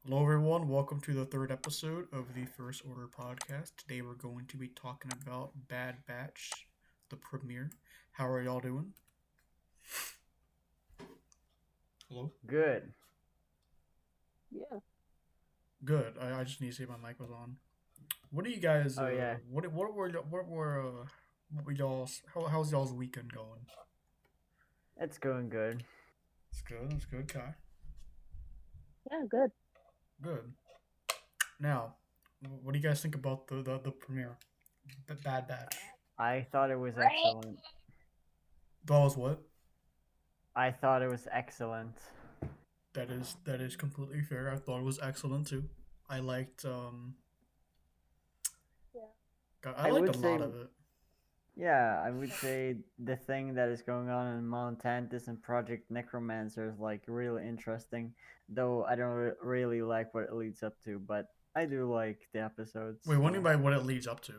Hello, everyone. Welcome to the third episode of the First Order podcast. Today, we're going to be talking about Bad Batch, the premiere. How are y'all doing? Hello. Good. Yeah. Good. I just need to see if my mic was on. What do you guys? Oh yeah, What were y'all's? How's y'all's weekend going? it's going good. It's good. It's good. Kai. Yeah, good. Good. Now, what do you guys think about the premiere? Bad Batch. I thought it was Right. excellent. That was what? I thought it was excellent. That is completely fair. I thought it was excellent too. I liked Yeah. God, I I liked would a say, lot of it. yeah, I would say the thing that is going on in Mount Tantis and Project Necromancer is like really interesting. Though I don't really like what it leads up to, but I do like the episodes. Wait, what do you So mean by what it leads up to?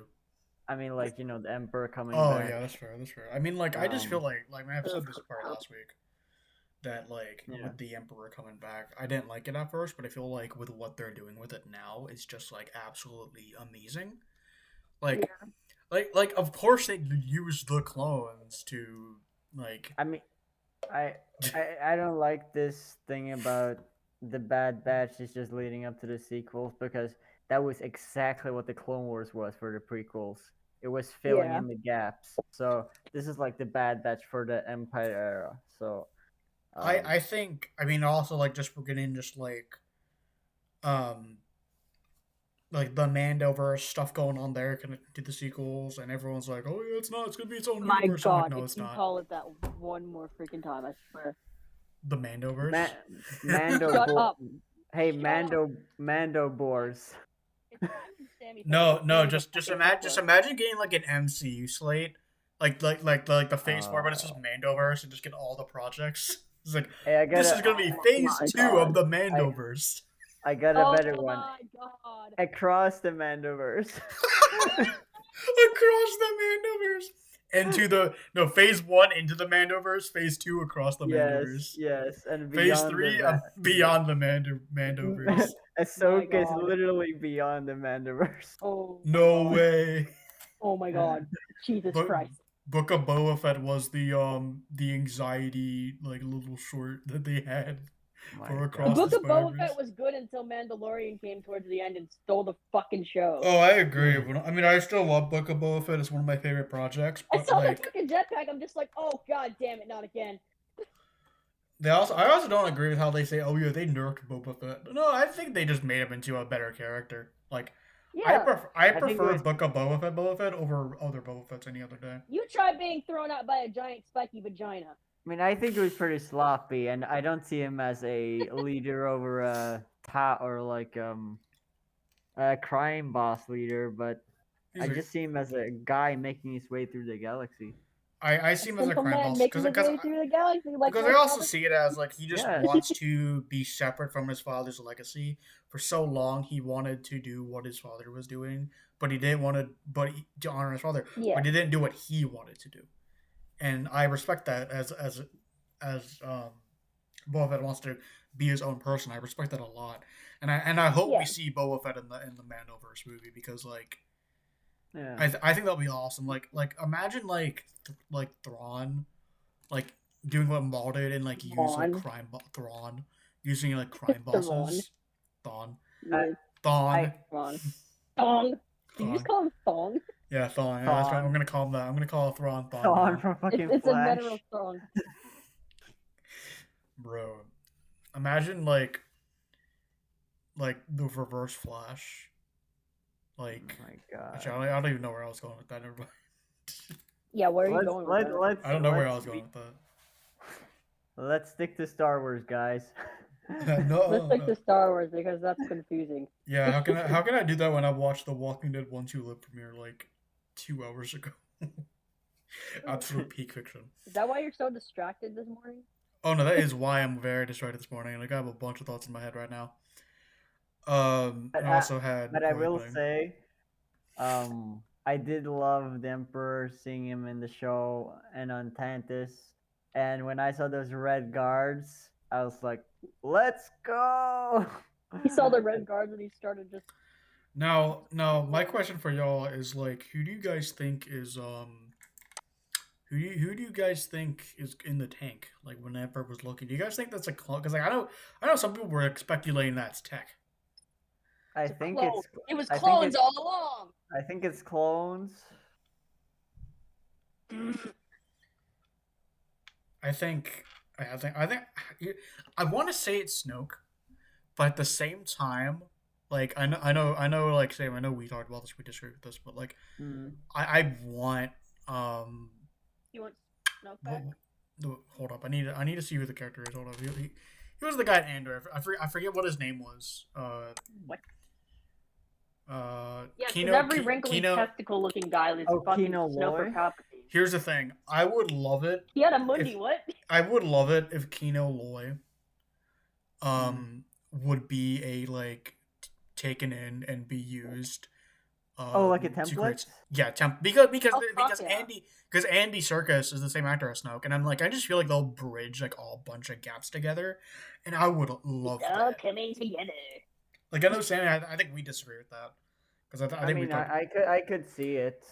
I mean, like the Emperor coming Oh back. yeah, that's fair. That's fair. I mean, like I just feel Um, like I've said this part last week that like yeah, with the Emperor coming back, I didn't like it at first, but I feel like with what they're doing with it now, it's just like absolutely amazing. Like Yeah. like of course they use the clones to like I mean, I I don't like this thing about the Bad Batch is just leading up to the sequels because that was exactly what the Clone Wars was for the prequels. It was filling Yeah. in the gaps. So this is like the Bad Batch for the Empire era. So I think I mean also like just we're getting just um like the Mandoverse stuff going on there connected to the sequels, and everyone's like, "Oh yeah, it's not. It's gonna be its own My universe." I'm like, God, "No, if it's you not." call it that one more freaking time, I swear. The Ma- Mandoverse. Mando Shut Bo- up. Hey Shut up. Mando Boars. It's not even Sammy No, It's no, Sammy the just fucking imagine just Heckler. imagine getting like an MCU slate, like the Phase Four, but it's Uh, just Mandoverse and just get all the projects. It's like hey, this is gonna be Oh Phase my Two of God. the I Mandoverse. I got a Oh better one. my God. Across the Mandoverse. Across the Mandoverse. Into the no Phase One into the Mandoverse, Phase Two across the Yes, Mandoverse, yes, and Phase beyond Three the beyond the Mandoverse. My Ahsoka is God. literally beyond the Mandoverse. Oh my No God. way. Oh my God. Jesus Book Christ. Book of Boba Fett was the anxiety like little short that they had My for The Across the Book God. of Boba Spider-Verse. Fett was good until Mandalorian came towards the end and stole the fucking show. Oh, I agree. But I mean, I still love Book of Boba Fett. It's one of my favorite projects. I But saw the like, freaking jetpack. I'm just like, oh God damn it, not again. I also don't agree with how they say, "Oh yeah, they nerfed Boba Fett." No, I think they just made him into a better character. Like, Yeah. I I think it prefer was. Book of Boba Fett over other Boba Fetts any other day. You try being thrown out by a giant spiky vagina. I mean, I think it was pretty sloppy, and I don't see him as a leader over a or like a crime boss leader, but He's I a just see him as a guy making his way through the galaxy. I A see him as a simple crime man boss making his way through the galaxy like because I my also father. see it as like he just Yes, wants to be separate from his father's legacy. For so long, he wanted to do what his father was doing, but he didn't want to, to honor his father, Yeah. but he didn't do what he wanted to do. And I respect that as Boba Fett wants to be his own person. I respect that a lot, and I hope we Yeah. see Boba Fett in the Mandoverse movie because like yeah. I think that'll be awesome. Like imagine like Thrawn like doing what Maul did and like use like Thrawn. Thrawn using like crime Thrawn. bosses. Thrawn. I, Yeah. Thrawn. I Thrawn. Thong. Did you just Thrawn. call him Thong? Yeah, Thrawn. Yeah, that's right. I'm Thrawn, gonna call him that. I'm gonna call Thrawn Thrawn now, from fucking It's a literal Flash. Thong. bro. Imagine like the Reverse Flash. Oh Like, my actually, God. I don't even know where I was going with that. Never mind. Yeah, where are you going with that? I don't know where I was going with let's stick to Star Wars, guys. that. Let's No, stick no. to Star Wars because that's confusing. Yeah, how can I do that when I watched the Walking Dead 1-2 Live premiere like 2 hours ago? Absolute peak fiction. Is that why you're so distracted this morning? Oh no, that is why I'm very distracted this morning. Like I have a bunch of thoughts in my head right now. but I uh, also had but I what are you will playing? say, I did love the Emperor, seeing him in the show and on Tantis. And when I saw those red guards, I was like, "Let's go!" He saw the red guards and he started just. Now, my question for y'all is like, who do you guys think is who do you guys think is in the tank? Like when Emperor was looking, do you guys think that's a clone? Because like I know some people were speculating that's Tech. I think Clone. it's It was I think clones it's- all along. I think it's clones. I think I want to say it's Snoke, but at the same time, like I know, like Sam, I know we talked about this, we disagree with this, but like Mm. I want You want Snoke What, back? hold up, I need to see who the character is. Hold up, he was the guy in Andor. I forget what his name was. What? Yeah, Kino, because every wrinkly Kino. testicle-looking guy was Oh, fucking Kino Snoke or Loy? Palpatine. Here's the thing. I would love it. He had a Mundi. If- What? I would love it if Kino Loy, would be a like taken in and be used. Oh, like a to template? create- yeah, because Oh, fuck yeah. Andy Serkis is the same actor as Snoke, and I'm like, I just feel like they'll bridge like a bunch of gaps together, and I would love All that. coming together. Like I know Sammy, I think we disagree with that because I think we mean, talked. I could see it.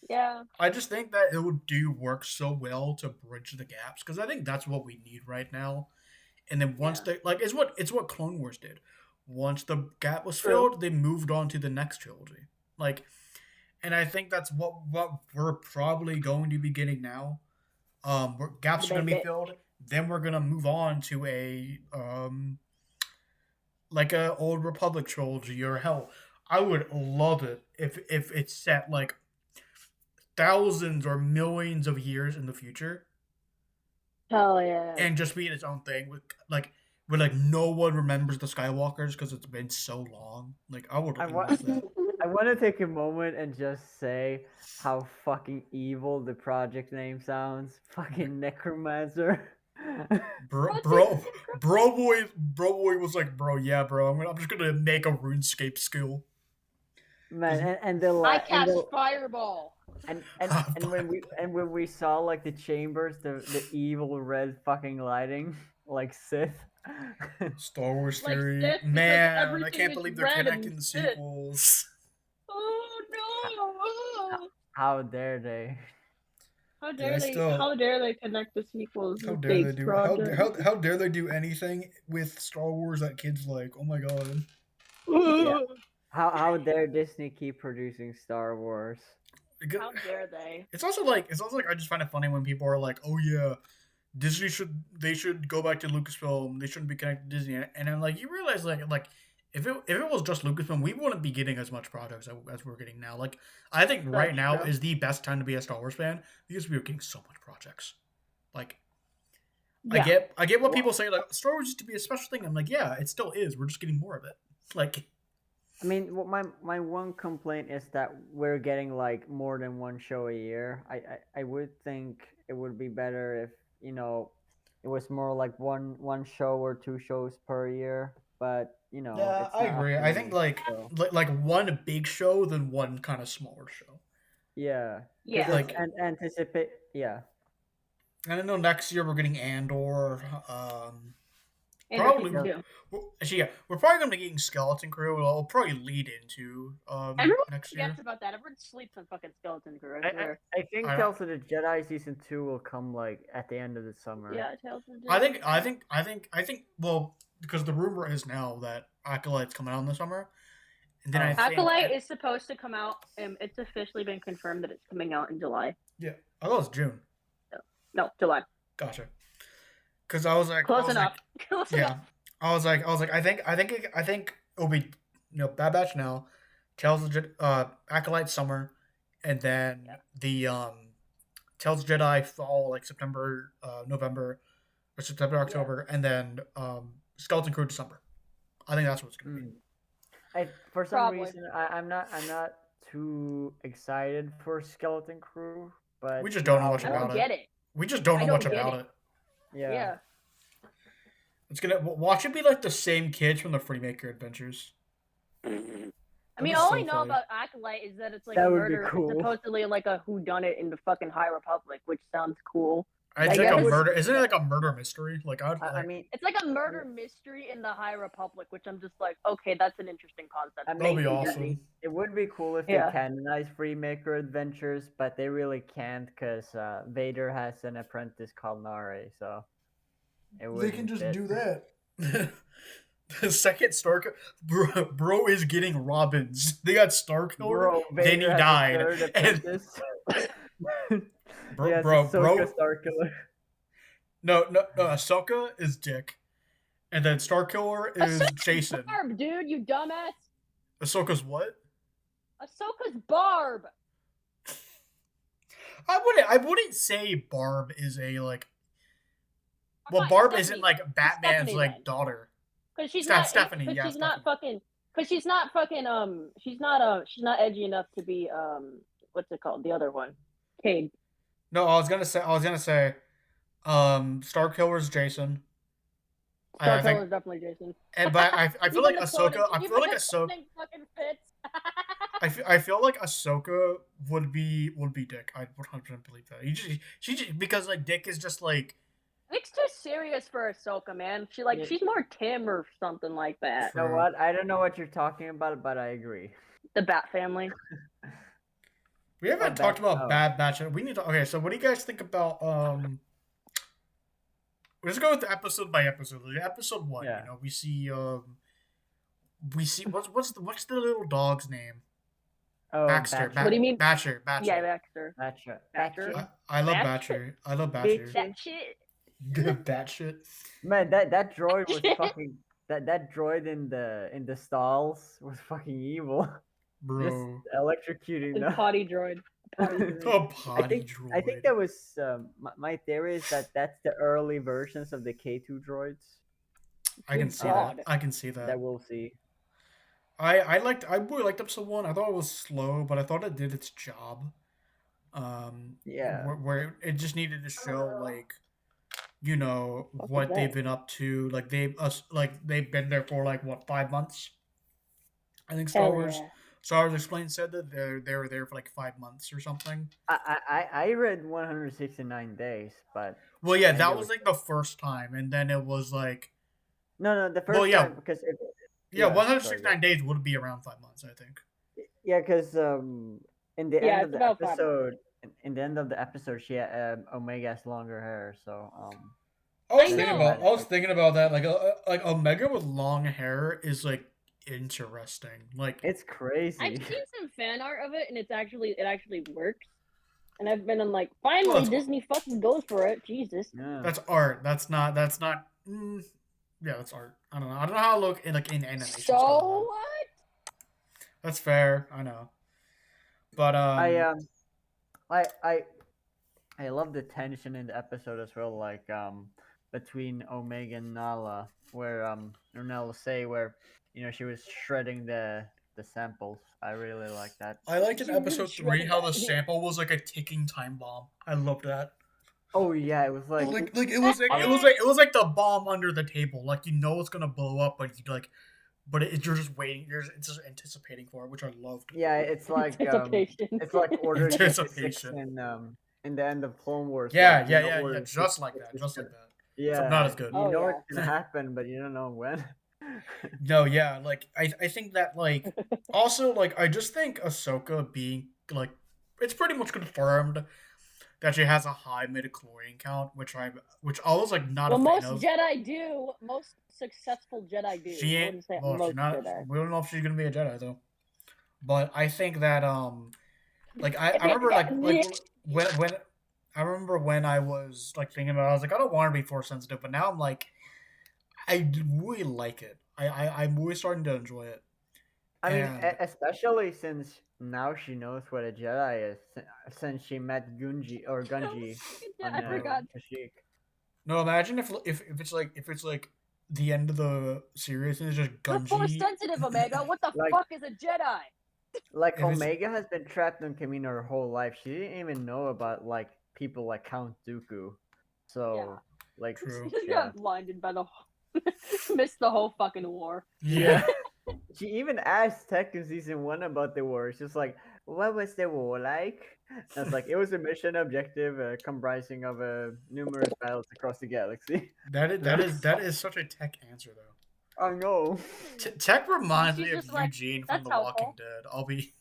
Yeah. I just think that it would do work so well to bridge the gaps because I think that's what we need right now. And then once Yeah. they like, it's what Clone Wars did. Once the gap was True. filled, they moved on to the next trilogy. Like, and I think that's what we're probably going to be getting now. Gaps are going to be Bit. filled. Then we're going to move on to a like a Old Republic trilogy, or hell, I would love it if it's set like thousands or millions of years in the future Hell yeah. and just be its own thing with like no one remembers the Skywalkers because it's been so long. Like I would I love wa- that. I want to take a moment and just say how fucking evil the project name sounds. Fucking Necromancer. Bro boy was like, bro, yeah, bro, I'm just gonna make a RuneScape skill. Man, and the I la- cast and, the, Fireball. and when we saw like the chambers, the evil red fucking lighting, like Sith. Star Wars Like theory, Sith, because man. I everything can't is believe they're red connecting and the Sith. sequels. Oh no! How dare they? How Dude, I dare they? still- How dare they connect the sequels? How with dare they Big's do? project? How dare they do anything with Star Wars that kids like? Oh my god. Yeah. How dare Disney keep producing Star Wars? How dare they? It's also like I just find it funny when people are like, "Oh yeah, Disney should go back to Lucasfilm. They shouldn't be connected to Disney." And I'm like, you realize like if it was just Lucasfilm, we wouldn't be getting as much projects as we're getting now. Like I think right That's now true. is the best time to be a Star Wars fan because we're getting so much projects. Like Yeah. I get what people say, like Star Wars used to be a special thing. I'm like, yeah, it still is. We're just getting more of it. Like I mean, my one complaint is that we're getting like more than one show a year. I would think it would be better if it was more like one show or two shows per year. But yeah, it's I not agree. I think happening, so. like one big show than one kind of smaller show. Yeah. 'Cause Yeah. it's Like- anticipate. Yeah. And I know next year we're getting Andor. And Probably- Season 2. Well, actually, yeah, we're probably gonna be getting Skeleton Crew. It'll probably lead into Everyone next year. forgets about that. Everyone sleeps on fucking Skeleton Crew. I think I- Tales of the Jedi season 2 will come like at the end of the summer. Yeah, Tales of the I Jedi. think. Well, because the rumor is now that Acolyte's coming out in the summer, and then I think Acolyte is supposed to come out. It's officially been confirmed that it's coming out in July. I thought it's June. No, July. Gotcha. Because I was like, Close enough. Close Yeah, enough. I was like, I think it'll be Bad Batch now, Tales of Acolyte summer, and then the Tales of Jedi fall like September, November, or September October, and then Skeleton Crew December. I think that's what it's gonna be. For some Probably. reason, I'm not too excited for Skeleton Crew, but We just don't know much I about don't get it. We just don't I know much don't get about it. it. Yeah. It's gonna watch it be like the same kids from the Freemaker Adventures. I That'd mean, be all so I know funny. about Acolyte is that it's like That a would be murder. cool. It's supposedly like a whodunit in the fucking High Republic, which sounds cool. It's I like a guess- murder. Isn't it like a murder mystery? Like I'd I like. mean, It's like a murder mystery in the High Republic, which I'm just like, okay, that's an interesting concept. I That'll mean, be it- awesome. It would be cool if Yeah. they canonize Freemaker Adventures, but they really can't because Vader has an apprentice called Nare, so it They wouldn't can just fit. do that. The second bro is getting Robins. They got Starkiller, Bro, then he Vader has a died. third And apprentice. bro, Yes, bro, Ahsoka Starkiller. no, Ahsoka is Dick, and then Starkiller is Ahsoka's Jason. Barb, dude, you dumbass. Ahsoka's what? Ahsoka's Barb. I wouldn't say Barb is a like. Well, Fine, Barb Stephanie. isn't like Batman's Stephanie, like then. daughter. Because she's Steph- not. Stephanie, Because yeah, she's not Stephanie. fucking. Because she's not fucking. She's not edgy enough to be What's it called? The other one. Cade. No, I was gonna say, Starkiller's Jason. I Starkiller think, is definitely Jason. but I feel like Even if Ahsoka. cloning- I feel even like if Ahsoka. cloning fucking fits. I feel like Ahsoka would be Dick. I 100% believe that. She just because like Dick is just like Nick's too serious for Ahsoka, man. Yeah. She's more Tim or something like that. You know True. what? I don't know what you're talking about, but I agree. The Bat family. we haven't Bad talked Batch. about Oh. Bad Batch. We need to. Okay, so what do you guys think about Let's go with episode by episode. Like, episode 1, Yeah. you know, we see what's the little dog's name? Oh, Baxter. Batcher. What do you mean? Batcher. Yeah, Baxter. Batcher. Batcher. Batcher. I love Batcher. Batcher. I love Batcher. That shit. Batshit. Man, that droid was fucking that droid in the stalls was fucking evil. Just Bro. electrocuting The them. potty droid. Potty droid. A potty droid. I think that was my theory is that that's the early versions of the K2 droids I can Good see God. that. I can see that. that we'll see. I really liked episode 1. I thought it was slow, but I thought it did its job. Yeah. Where it just needed to show like, you know, What what was they've that? been up to. Like they've been there for like what 5 months. I think Star Hell Wars. yeah. Star Wars Explained said that they were there for like 5 months or something. I read 169 days, but Well, yeah, Maybe that it was was- like the first time, and then it was like no, the first Well, yeah. time because yeah, Yeah, 169 sorry, days would be around 5 months, I think. yeah, because in the Yeah, end it's of the about 5 months. episode, in the end of the episode, she had Omega has longer hair, so I was I thinking know. about I was thinking about that. Like Omega with long hair is like interesting. Like it's crazy. I've seen some fan art of it, and it actually works. And I've been like, finally, Well, that's- Disney fucking goes for it. Jesus. Yeah. that's art. That's not. Yeah, that's art. I don't know. I don't know how to look in like in animation. So style. what? That's fair. I know. But I love the tension in the episode as well, like between Omega and Nala, where Nala say where she was shredding the samples. I really like that. I liked in She really episode 3 shredded how the that. sample was like a ticking time bomb. I loved that. Oh yeah, it was like Like it was like the bomb under the table. Like you know it's gonna blow up, but you're just waiting. You're just anticipating for it, which I loved. yeah, it's like Anticipation. it's like Order 66 Anticipation. in the end of Clone Wars. Yeah, like, you yeah, know yeah, Order yeah. Just like 66 that. Just like that. Yeah, not as good. You Oh, know yeah. it's gonna happen, but you don't know when. No, yeah, like I think that like also like I just think Ahsoka being like it's pretty much confirmed that she has a high midichlorian count, which I was like not Well, a most fan of. Jedi do. Most successful Jedi do. She I ain't wouldn't say well, she's most not. Jedi. We don't know if she's gonna be a Jedi though. But I think that like I If remember it- like when I remember when I was like thinking about it, I was like I don't want to be force sensitive, but now I'm like I really like it. I'm really starting to enjoy it. I mean, And- especially since now she knows what a Jedi is, since she met Gunji Yeah, on I forgot. Kashyyyk. No, imagine if it's like the end of the series and it's just You're force Gunji. sensitive, Omega. What the Like- fuck is a Jedi? Like If it's- Omega has been trapped on Kamino her whole life. She didn't even know about like people like Count Dooku. So Yeah. like True. She yeah. got blinded by the missed the whole fucking war. Yeah. she even asked Tech in season 1 about the war. She's like, "What was the war like?" And it's like it was a mission objective comprising of numerous battles across the galaxy. That is such a Tech answer though. Oh no. Tech reminds She's me of just like, Eugene from "That's The Walking helpful." Dead. I'll be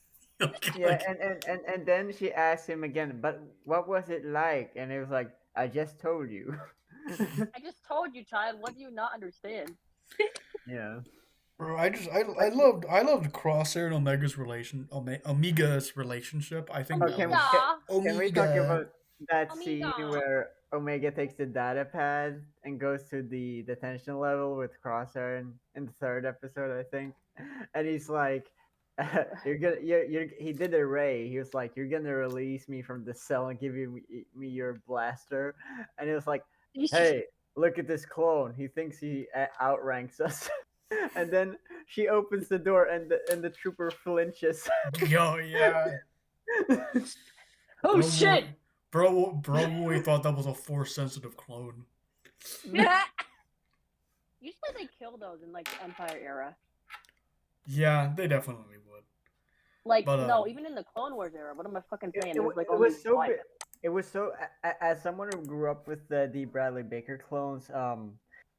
Yeah, like, and then she asked him again, "But what was it like?" And it was like, "I just told you." I just told you, child. What do you not understand? Yeah. bro. I loved Crosshair and Omega's relationship. I think Oh, that can, was can we talk Omega. about that scene Omega. where Omega takes the data pad and goes to the detention level with Crosshair in the third episode, I think, and he's like, "You're gonna, he did a ray. He was like, "You're gonna release me from the cell and give me your blaster," and it was like, "Hey, look at this clone. He thinks he outranks us." And then she opens the door and the trooper flinches. Yo, yeah. Oh Bro, shit! Boy thought that was a force sensitive clone. Usually they kill those in like the Empire era. Yeah, they definitely would. Like But, no, even in the Clone Wars era. What am I fucking saying? It, There's like it only was so one. it was so as someone who grew up with the Bradley Baker clones,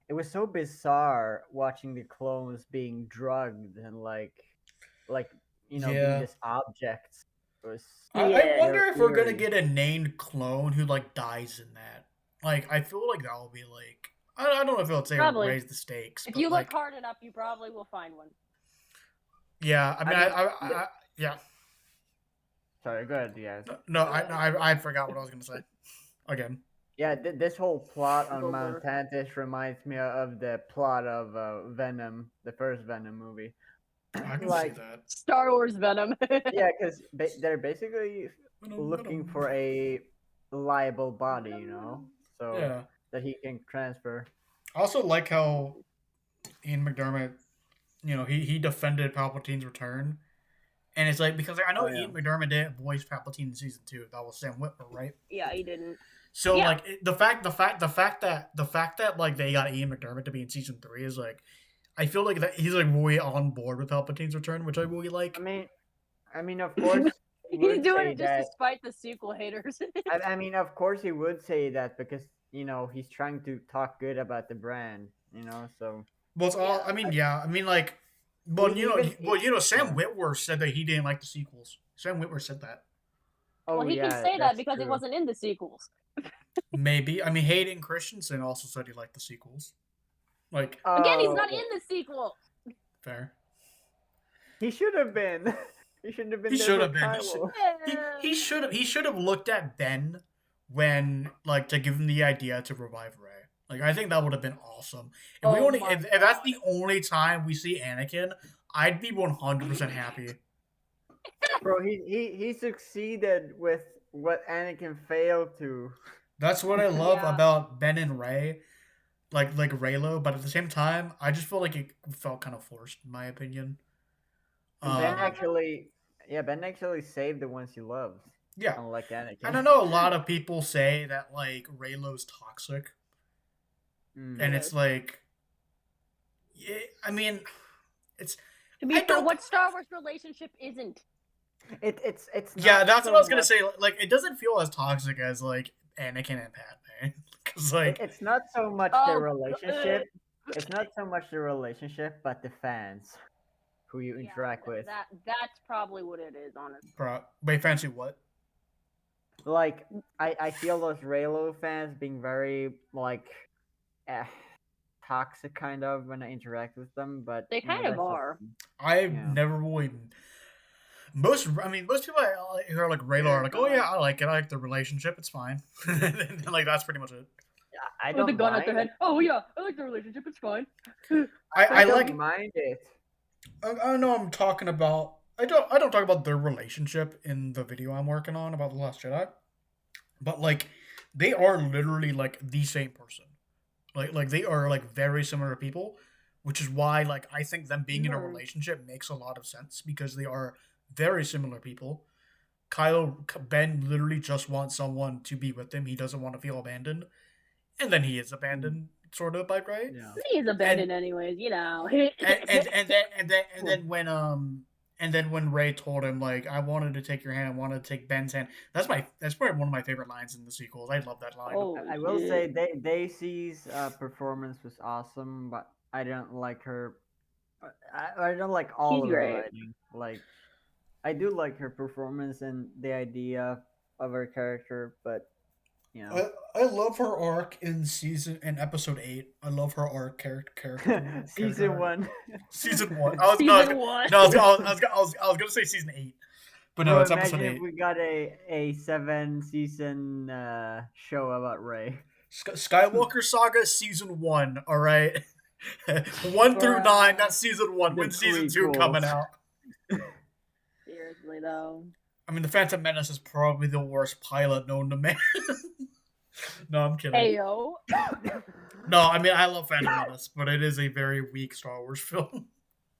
it was so bizarre watching the clones being drugged and like being Yeah. just objects. It was I Yeah. wonder if we're gonna eerie. get a named clone who like dies in that. Like, I feel like that will be like I don't know if it'll say Probably. raise the stakes. If but, you like, look hard enough, you probably will find one. yeah, I mean, I yeah. Sorry, go ahead, guys. No, I forgot what I was gonna say. Again. Yeah, this whole plot on Over. Mount Tantish reminds me of the plot of Venom, the first Venom movie. I can Like- see that. Star Wars Venom. Yeah, because they're basically Venom, looking Venom. for a liable body, you know, so Yeah. that he can transfer. I also like how Ian McDermott, he defended Palpatine's return. And it's like, because I know Oh, yeah. Ian McDermott didn't voice Palpatine in season 2. That was Sam Witwer, right? Yeah, he didn't. So Yeah. like the fact that like they got Ian McDermott to be in season 3 is like, I feel like that he's like really on board with Palpatine's return, which I really like. I mean, of course, he He's would doing say it just that. to spite the sequel haters. I mean, of course, he would say that because he's trying to talk good about the brand, So Well, it's all. I mean, yeah. I mean, like, but Sam yeah. Witwer said that he didn't like the sequels. Sam Witwer said that. oh well, he yeah, can say that that's because it true. wasn't in the sequels. Maybe. I mean, Hayden Christensen also said he liked the sequels. Like, Again, he's Oh, not in the sequel. fair. He should have been. He shouldn't have been. He there should with have been. Kylo. He should have looked at Ben when like to give him the idea to revive Rey. Like, I think that would have been awesome. If Oh my if that's the only time we see Anakin, I'd be 100% happy. Bro, he succeeded with what Anakin failed to. That's what I love Yeah. about Ben and Rey, like Raylo. But at the same time, I just feel like it felt kind of forced, in my opinion. And Ben actually saved the ones he loves, Yeah, unlike Anakin. and I know a lot of people say that like Raylo's toxic, Mm. and it's like, yeah, I mean, it's To be I fair, don't- what Star Wars relationship isn't? It's yeah, not that's so what I was gonna much- say. Like, it doesn't feel as toxic as like Anakin and Padme, because like, It's not so much Oh, the relationship. It's not so much the relationship, but the fans who you interact with. That's probably what it is, honestly. wait, fancy what? Like I feel those Raylo fans being very like toxic kind of when I interact with them, but They kind of that's just- are. I've Yeah. never really. Most people who are like Raylo are like, oh yeah, I like it. I like the relationship. It's fine. Like, that's pretty much it. I With don't the gun at their mind head. Oh yeah, I like the relationship. It's fine. I don't like. mind it. I know I'm talking about. I don't talk about their relationship in the video I'm working on about The Last Jedi, but like, they are literally like the same person. Like they are like very similar people, which is why like I think them being in a Mhm. relationship makes a lot of sense because they are very similar people. Ben literally just wants someone to be with him. He doesn't want to feel abandoned, and then he is abandoned. sort of by Rey. Yeah. He's abandoned anyways, you know. And then when Rey told him like, I wanted to take your hand, I wanted to take Ben's hand. That's probably one of my favorite lines in the sequels. I love that line. Oh, I will shit. say Daisy's performance was awesome, but I don't like her. I don't like all She's of her great. writing. Like, I do like her performance and the idea of her character, but you know, I love her arc in episode 8. I love her arc character. season arc. 1. Season 1. Season 1. I was gonna say season 8, but no, Bro, it's episode imagine 8. if we got a 7-season show about Rey. Skywalker Saga season 1. All right, 1 through 9. That's season 1. The When season 2 prequels. coming out? Seriously though. I mean, the Phantom Menace is probably the worst pilot known to man. No, I'm kidding. Ayo. No, I mean I love Phantom Menace, but it is a very weak Star Wars film.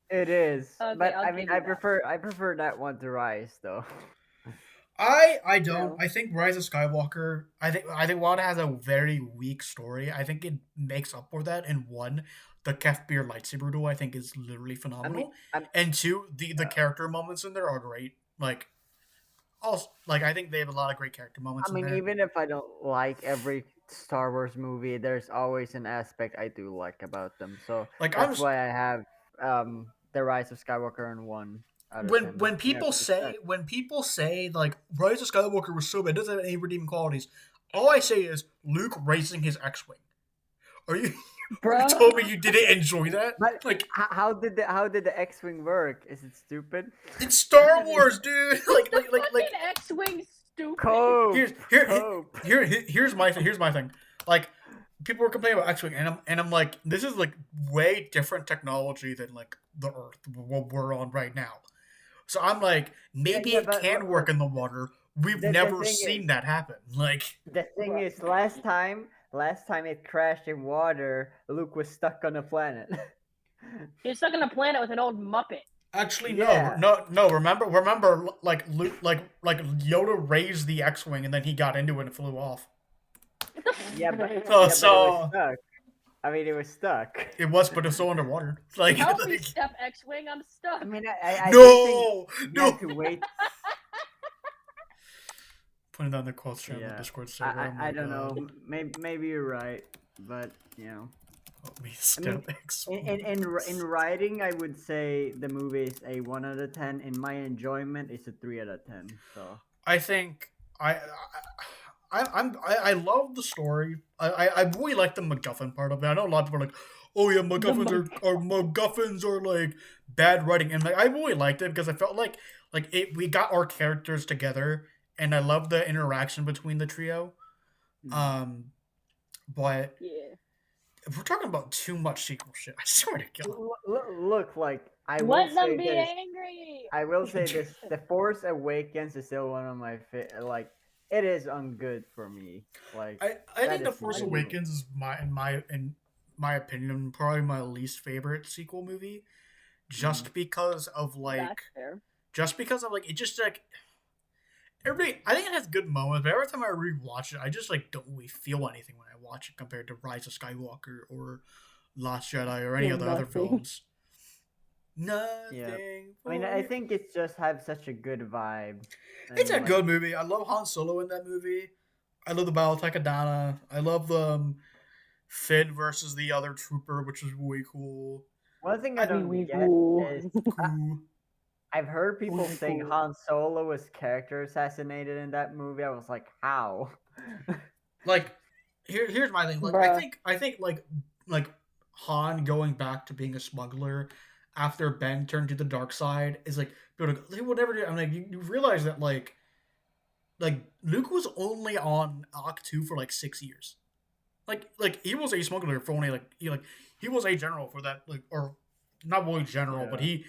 It is, Okay, but I'll I give mean, you I that. prefer that one to Rise though. I don't. No. I think Rise of Skywalker. I think while it has a very weak story, I think it makes up for that in one. The Kef Bir lightsaber duel, I think, is literally phenomenal. And two, the character moments in there are great. Like, also, like I think they have a lot of great character moments. I mean, in there. even if I don't like every Star Wars movie, there's always an aspect I do like about them. So Like, that's why I have the Rise of Skywalker in one. Out of 10, when people say like Rise of Skywalker was so bad, doesn't have any redeeming qualities. All I say is Luke racing his X-wing. Are you? Bro. You told me you didn't enjoy that. But Like, how did the X-wing work? Is it stupid? it's Star Wars, dude. like Fucking X-Wing stupid. Cope. here's my thing. Like, people were complaining about X-wing, and I'm like, this is like way different technology than like the Earth what we're on right now. So I'm like, maybe Yeah, it but can work in the water. We've the never thing seen is- that happen. Like, The thing is, last time it crashed in water, Luke was stuck on a planet. He's stuck on a planet with an old Muppet. actually, Yeah. no. Remember, like Luke, like Yoda raised the X-wing, and then he got into it and flew off. Yeah, but, Oh, yeah, but it so- was stuck. I mean, it was stuck. It was, but it's still underwater. Like, Help me, like Step X-Wing, I'm stuck. I mean, I do think no. you have to wait. Putting down the quotes here on the Yeah. Discord server. oh my I don't God. know. Maybe you're right, but you know, Help me, Step X-wing. in writing, I would say the movie is a 1 out of 10. In my enjoyment, it's a 3 out of 10. So I think I love the story. I really like the MacGuffin part of it. I know a lot of people are like, oh yeah, MacGuffins are like bad writing, and like I really liked it because I felt like we got our characters together, and I love the interaction between the trio. But Yeah. if we're talking about too much sequel shit, I swear to God. look, like I will Let say them be this. angry. I will say this: The Force Awakens is still one of my like. It is on good for me. Like I That think The is Force my- Awakens is in my opinion probably my least favorite sequel movie, just because of That's fair. it just like everybody. I think it has good moments, but every time I rewatch it, I just like don't really feel anything when I watch it compared to Rise of Skywalker or Last Jedi or any Yeah, of the other nothing. films. Nothing. I mean, I think it's just have such a good vibe. It's and, a like, good movie. I love Han Solo in that movie. I love the Battle of Takadana. I love the Finn versus the other trooper, which is way cool. One thing I don't Wee get woo. is Cool. I've heard people Wee saying woo. Han Solo was character assassinated in that movie. I was like, how? Like, here's my thing. Like, Bruh. I think like Han going back to being a smuggler after Ben turned to the dark side is like, people are like, they would never do. I'm like, you realize that like Luke was only on Oct 2 for like 6 years. Like he was a smuggler for only he was a general for that, like, or not really general, but he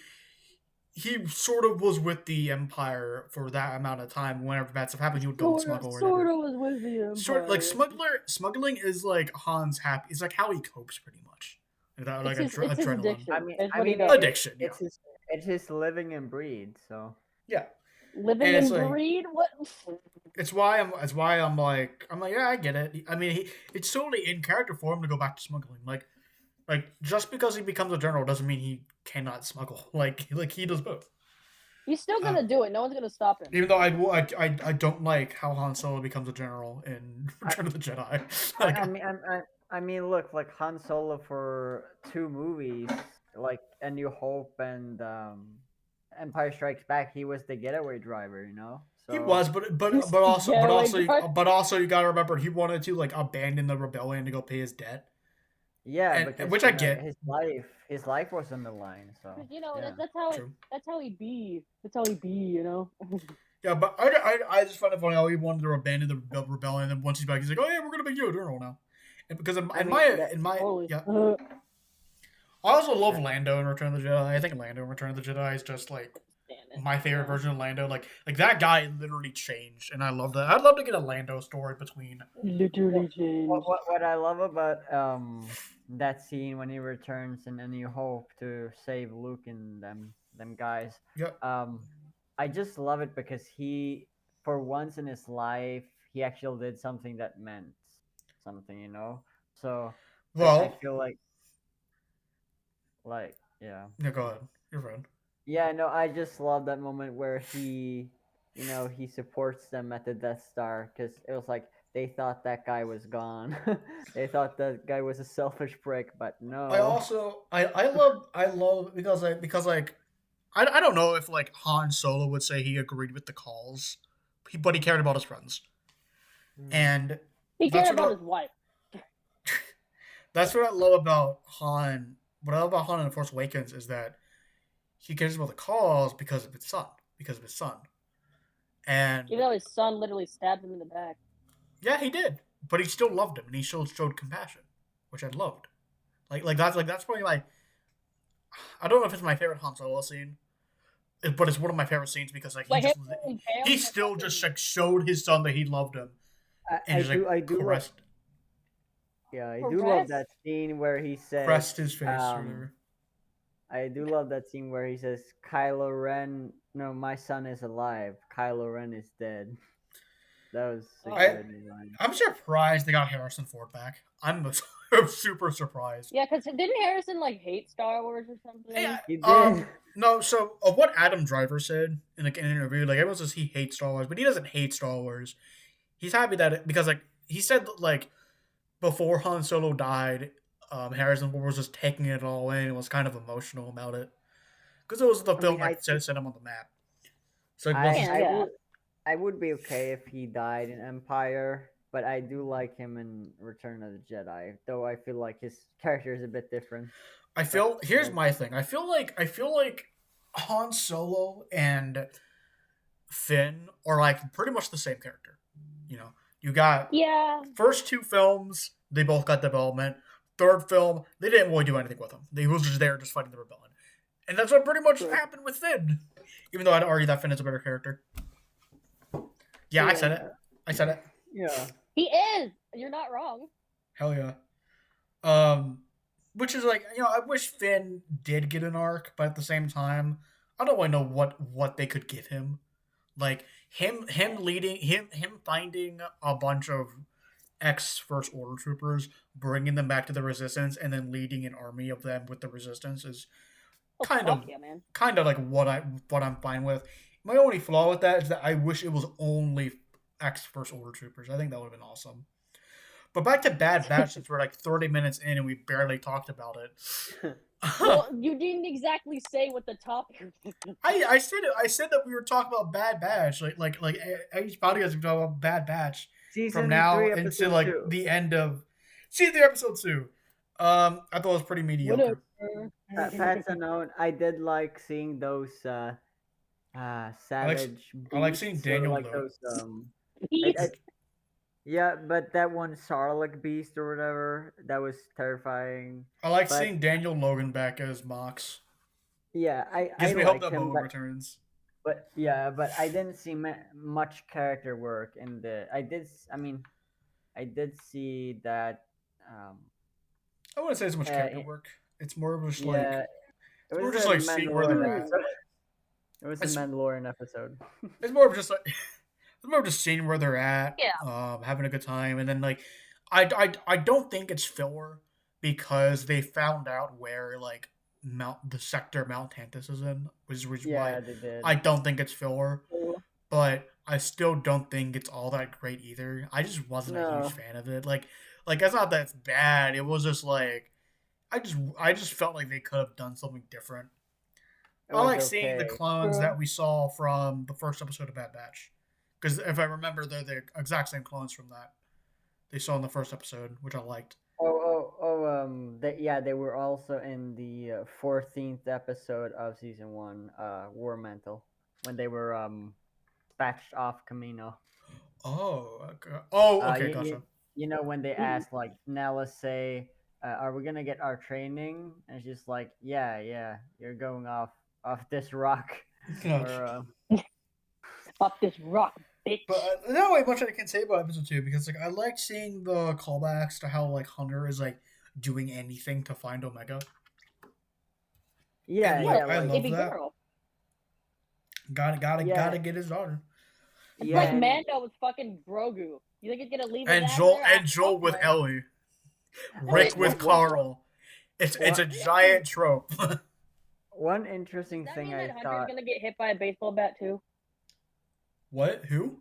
sort of was with the Empire for that amount of time. Whenever bad stuff happened, he would go and smuggle or whatever. was with you. Sort like smuggling is like Han's happy. It's like how he copes pretty much. Without like It's his adrenaline. addiction. I mean, It's I what he mean, does. Addiction. Yeah. It's his living and breed. So Yeah. Living and it's and like- breed? What? I'm like, yeah, I get it. I mean, it's totally in character for him to go back to smuggling. Like just because he becomes a general doesn't mean he cannot smuggle. Like he does both. He's still gonna do it. No one's gonna stop him. Even though I don't like how Han Solo becomes a general in Return of the Jedi. I mean, look, like Han Solo for 2 movies, like A New Hope and Empire Strikes Back, he was the getaway driver, you know. So He was, but also you gotta remember he wanted to like abandon the rebellion to go pay his debt. yeah, And because which I get. his life was on the line. So You know, yeah. that's how he be. That's how he be. You know. Yeah, but I just find it funny how he wanted to abandon the rebellion, and then once he's back, he's like, oh yeah, we're gonna make you a general now. And because in my Totally. yeah, I also love Lando in Return of the Jedi. I think Lando in Return of the Jedi is just like my favorite version of Lando. Like that guy literally changed, and I love that. I'd love to get a Lando story between. Literally changed. What I love about that scene when he returns in A New Hope to save Luke and them guys. Yep. I just love it because he, for once in his life, he actually did something that meant something, you know. So Well, I feel like yeah. Yeah, go ahead. Your friend. Yeah, no, I just love that moment where he supports them at the Death Star because it was like they thought that guy was gone. They thought that guy was a selfish prick, but no. I love because I don't know if like Han Solo would say he agreed with the calls, but he cared about his friends, and he cared about his wife. That's what I love about Han. What I love about Han in The Force Awakens is that he cares about the calls because of his son, and even though his son literally stabbed him in the back. Yeah, he did, but he still loved him, and he still showed compassion, which I loved. That's probably like I don't know if it's my favorite Han Solo scene, but it's one of my favorite scenes because he still just like showed his son that he loved him, and I do caressed. Yeah, I do love that scene where he says pressed his face. Or whatever. I do love that scene where he says, "Kylo Ren, no, my son is alive. Kylo Ren is dead." That was a good line. I'm surprised they got Harrison Ford back. I'm super surprised. Yeah, because didn't Harrison like hate Star Wars or something? Yeah, he did. No, so of what Adam Driver said in an interview, like everyone says he hates Star Wars, but he doesn't hate Star Wars. He's happy that because like he said like before Han Solo died, Harrison Ford was just taking it all in and was kind of emotional about it because it was the film that set him on the map. So I would be okay if he died in Empire, but I do like him in Return of the Jedi, though I feel like his character is a bit different. Here's my thing. I feel like Han Solo and Finn are like pretty much the same character. You know, you got first 2 films, they both got development. Third film, they didn't really do anything with him. They was just there, just fighting the rebellion, and that's what pretty much happened with Finn. Even though I'd argue that Finn is a better character. Yeah, I said it. Yeah, he is. You're not wrong. Hell yeah. Which is like, you know, I wish Finn did get an arc, but at the same time, I don't really know what they could give him. Like him finding a bunch of ex-First Order troopers, bringing them back to the Resistance, and then leading an army of them with the Resistance is kind of like what I'm fine with. My only flaw with that is that I wish it was only ex-First Order troopers. I think that would have been awesome. But back to Bad Batch, since we're like 30 minutes in and we barely talked about it. Well, you didn't exactly say what the topic. I said that we were talking about Bad Batch, like each podcast we talk about Bad Batch from now into like 2. the end of season 3, episode 2. I thought it was pretty mediocre. Pat's unknown. I did like seeing those savage. I like seeing Daniel like though. Those yeah, but that one Sarlacc beast or whatever, that was terrifying. I like seeing Daniel Logan back as Mox. Yeah, gives me hope that Boba returns. But I didn't see much character work in the. I did see that. I wouldn't say it's much character work. It's more of just like. It was just like seeing where they're at. It was a Mandalorian episode. It's more of just like. remember the scene where they're at, having a good time, and then like, I don't think it's filler because they found out where like the sector Mount Tantus is in, which is why Yeah, they did. I don't think it's filler. But I still don't think it's all that great either. I just wasn't a huge No. fan of it. Like it's not that it's bad. It was just like I just felt like they could have done something different. It I was like seeing the okay. clones that we saw from the first episode of Bad Batch, because if I remember, they're the exact same clones from that they saw in the first episode, which I liked. Yeah, they were also in the 14th episode of season 1, War Mental, when they were dispatched off Camino. Oh, okay. Oh, Uh, okay, you, you, gotcha. you know, when they asked, like, now let's say, are we gonna get our training? And she's like, yeah, you're going off this rock, Gotcha. or Off this rock, bitch. But there's not really much I can say about episode 2 because like I like seeing the callbacks to how like Hunter is like doing anything to find Omega. yeah, And, yeah, I like, love Baby that. girl. Gotta Yeah. get his daughter. It's yeah, like and- Mando with fucking Grogu. You think he's gonna leave And his ass Joel there? and Joel with Fuck, Ellie. Rick with what- Carl. It's a What? giant trope. One interesting Does that thing mean I that Hunter's thought. gonna get hit by a baseball bat too? What? Who?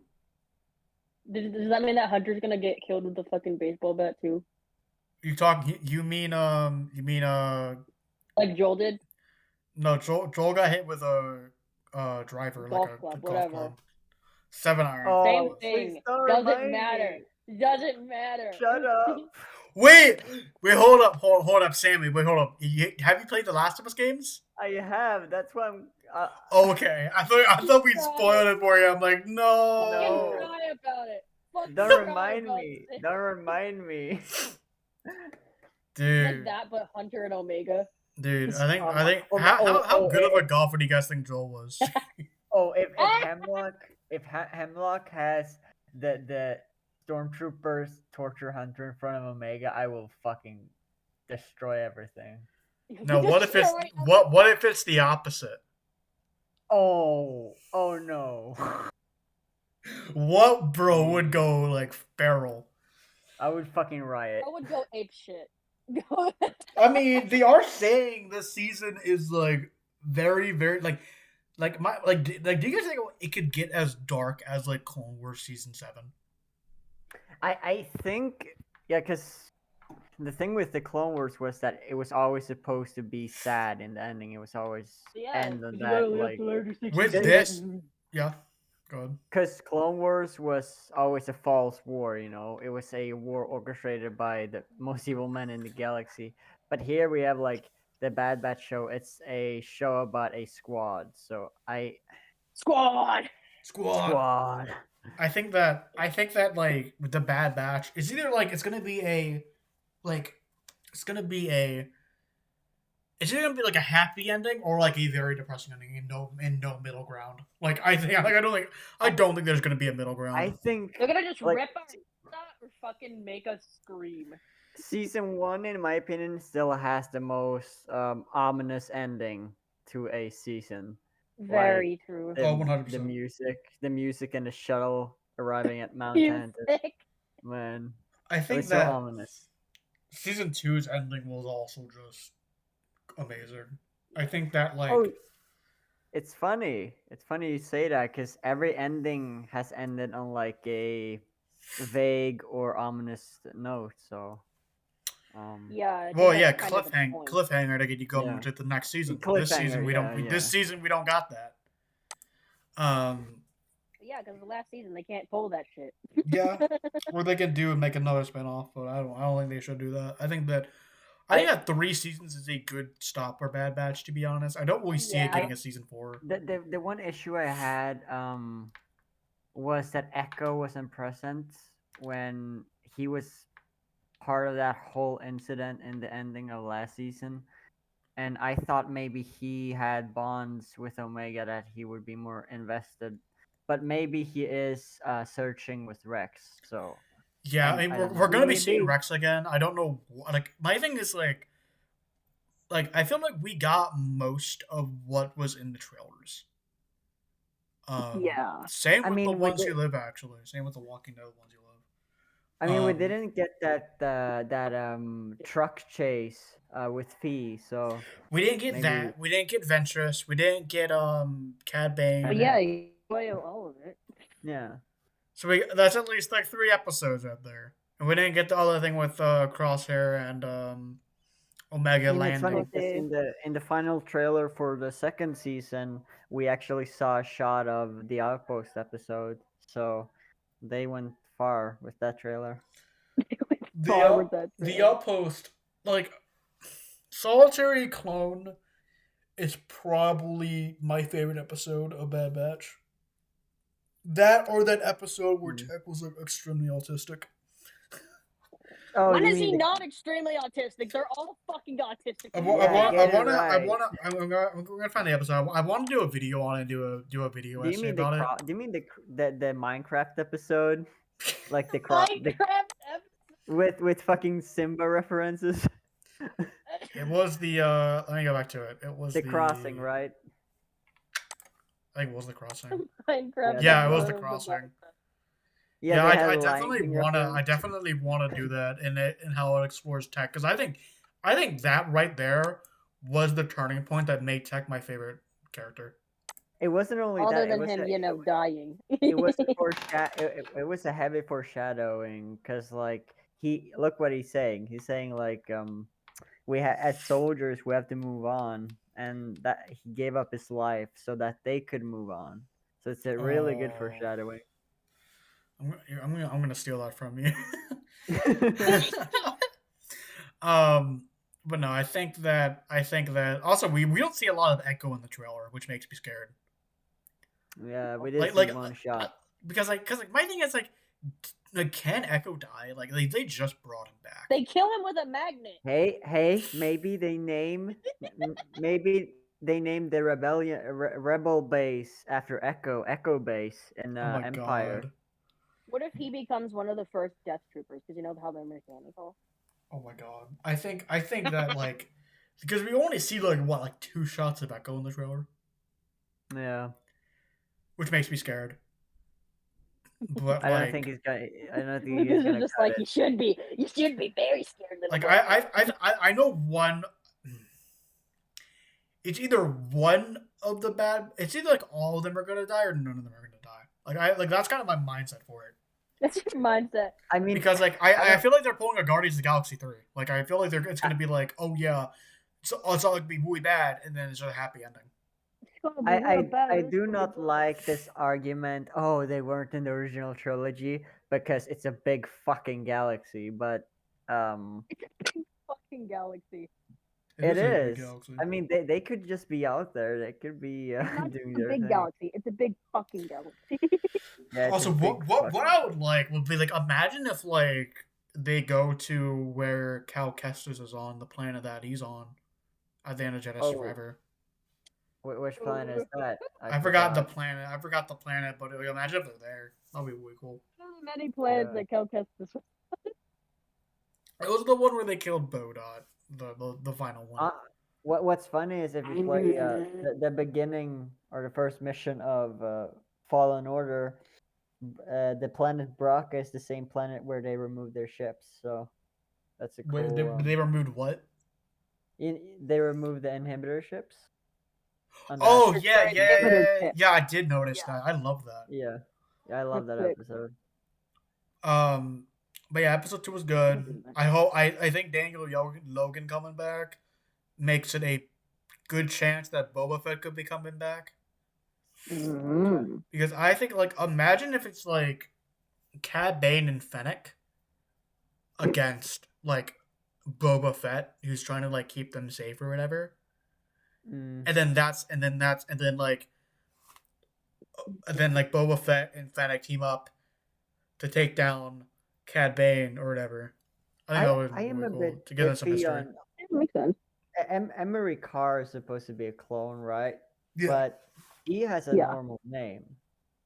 Does that mean that Hunter's gonna get killed with the fucking baseball bat too? You talking? You mean Like Joel did? no, Joel got hit with a driver Golf like a club, golf whatever. club. 7-iron. Oh, Same please thing. don't Doesn't remind matter. me. Doesn't matter. Shut up. Wait, hold up, Sammy. Wait, hold up. Have you played the Last of Us games? I have. That's why I'm. Oh, okay. I thought we spoiled it for you. I'm like, Fucking no. cry about it. Fucking Don't cry remind about me. it. Don't remind me. Like Dude, that, but Hunter and Omega. I think Oh, how good of a eh, golfer do you guys think Joel was? Oh, if Hemlock has the stormtroopers torture Hunter in front of Omega, I will fucking destroy everything. Now, what if it's Destroy what if it's the opposite? Oh no. What bro would go like feral? I would fucking riot. I would go ape shit. I mean, they are saying this season is like very, very like my like do you guys think it could get as dark as like Clone Wars season 7? I think, yeah, because the thing with the Clone Wars was that it was always supposed to be sad in the ending. It was always end on that, like, With this, yeah, go ahead. because Clone Wars was always a false war. You know, it was a war orchestrated by the most evil men in the galaxy. But here we have like the Bad Batch show. It's a show about a squad. So Squad. squad. I think that like with the Bad Batch, it's either like it's gonna be a like it's gonna be a it's either gonna be like a happy ending or like a very depressing ending in no middle ground. Like I don't think there's gonna be a middle ground. I think They're gonna just Like- rip our out or fucking make us scream. season 1, in my opinion, still has the most ominous ending to a season. Very true. The, 100%. the music and the shuttle arriving at Mount Tantus. Music. Man, I it think was so that ominous. season 2's ending was also just amazing. I think that like Oh, it's funny. It's funny you say that because every ending has ended on like a vague or ominous note. So, Yeah. I think well, that's yeah, kind of the point. cliffhanger to get you going Yeah. to the next season. This Cliffhanger, season we don't. yeah, This season we don't got that. Yeah, because the last season they can't pull that shit. Yeah, or they can do and make another spinoff, but I don't think they should do that. I think that 3 seasons is a good stop for Bad Batch. To be honest, I don't really see it Yeah. getting a season 4. the one issue I had was that Echo wasn't present when he was part of that whole incident in the ending of last season. And I thought maybe he had bonds with Omega that he would be more invested. But maybe he is searching with Rex. So Yeah, I mean I we're, don't know. we're gonna be seeing Maybe. Rex again. I don't know. Like my thing is like I feel like we got most of what was in the trailers. Yeah. Same I with the mean, we ones did. you live. Actually, same with the Walking Dead ones you I mean, we live. didn't get that truck chase with Fee, so We didn't get maybe that. We didn't get Ventress. We didn't get Cad But Bane. yeah, you spoil all of it. yeah. So that's at least like 3 episodes out there. And we didn't get the other thing with Crosshair and Omega And it's funny landing. because in the final trailer for the second season, we actually saw a shot of the Outpost episode. So they went far with that trailer. Far with that The trailer. Outpost, like Solitary Clone, is probably my favorite episode of Bad Batch. That or that episode where Tech was like extremely autistic. Oh, When you is mean he the- not extremely autistic? They're all fucking autistic. I get it right. I'm gonna find the episode. I want to do a video on it. Do a video Do you essay mean about it. do you mean the Minecraft episode? Like the crop with fucking Simba references? It was the let me go back to it. It was the crossing, right? I think it was the crossing. Minecraft. Yeah, it was episode the of crossing. Yeah, Yeah, they had I a Lion definitely King wanna reference. do that in how it explores Tech because I think that right there was the turning point that made Tech my favorite character. It wasn't only Other that; than him, dying. it was it was a heavy foreshadowing because like he look what he's saying. He's saying like as soldiers we have to move on, and that he gave up his life so that they could move on. So it's a really good Oh. foreshadowing. I'm gonna steal that from you. But no, I think that also we don't see a lot of Echo in the trailer, which makes me scared. Yeah, we did Like see one shot. because my thing is like can Echo die? Like they just brought him back. They kill him with a magnet. Hey, maybe they name the rebel base after Echo base in Oh my Empire. god. What if he becomes one of the first Death Troopers? Because you know how they're mechanical. Oh my god. I think that like because we only see like 2 shots of Echo in the trailer, Yeah, which makes me scared. But I don't like think he's gonna. I don't think Lucas he's is gonna just cut like it. you should be. You should be very scared. Little like boy. I know one. It's either one of the bad. It's either like all of them are gonna die or none of them are gonna die. Like that's kind of my mindset for it. That's your mindset. I mean, Because like I feel like they're pulling a Guardians of the Galaxy 3. Like I feel like it's gonna be like, oh yeah, so it's all gonna be really bad, and then it's a happy ending. I do not like this argument. Oh, they weren't in the original trilogy because it's a big fucking galaxy. But Fucking galaxy. it a big is. galaxy. I mean, they could just be out there. They could be It's not doing a their big thing. galaxy. It's a big fucking galaxy. Yeah, it's Also, a big what fucking- I would like would be like imagine if like they go to where Cal Kestis is on, the planet that he's on, at the end of Jedi Oh. Survivor. Which planet is that? I forgot the planet. But like, imagine if they're there. That'd be really cool. Many planets Yeah. that Cal Kestis. It was the one where they killed Bodot, the final one. What's funny is if you play the beginning or the first mission of Fallen Order, the planet Brock is the same planet where they removed their ships. So that's a cool. Wait, they removed what? They removed the inhibitor ships. on that. Oh That's yeah, right, yeah, inhibitor yeah, ship. yeah. I did notice that. I love that. Yeah, I love that That's sick. episode. But yeah, episode 2 was good. I think Daniel Logan coming back makes it a good chance that Boba Fett could be coming back. Mm-hmm. Because I think like imagine if it's like Cad Bane and Fennec against like Boba Fett, who's trying to like keep them safe or whatever. Mm. And then Boba Fett and Fennec team up to take down Cad Bane or whatever. I think that would I be am really a cool bit to give them some iffy history. on Makes sense. Emery Carr is supposed to be a clone, right? Yeah. But he has a Yeah. normal name,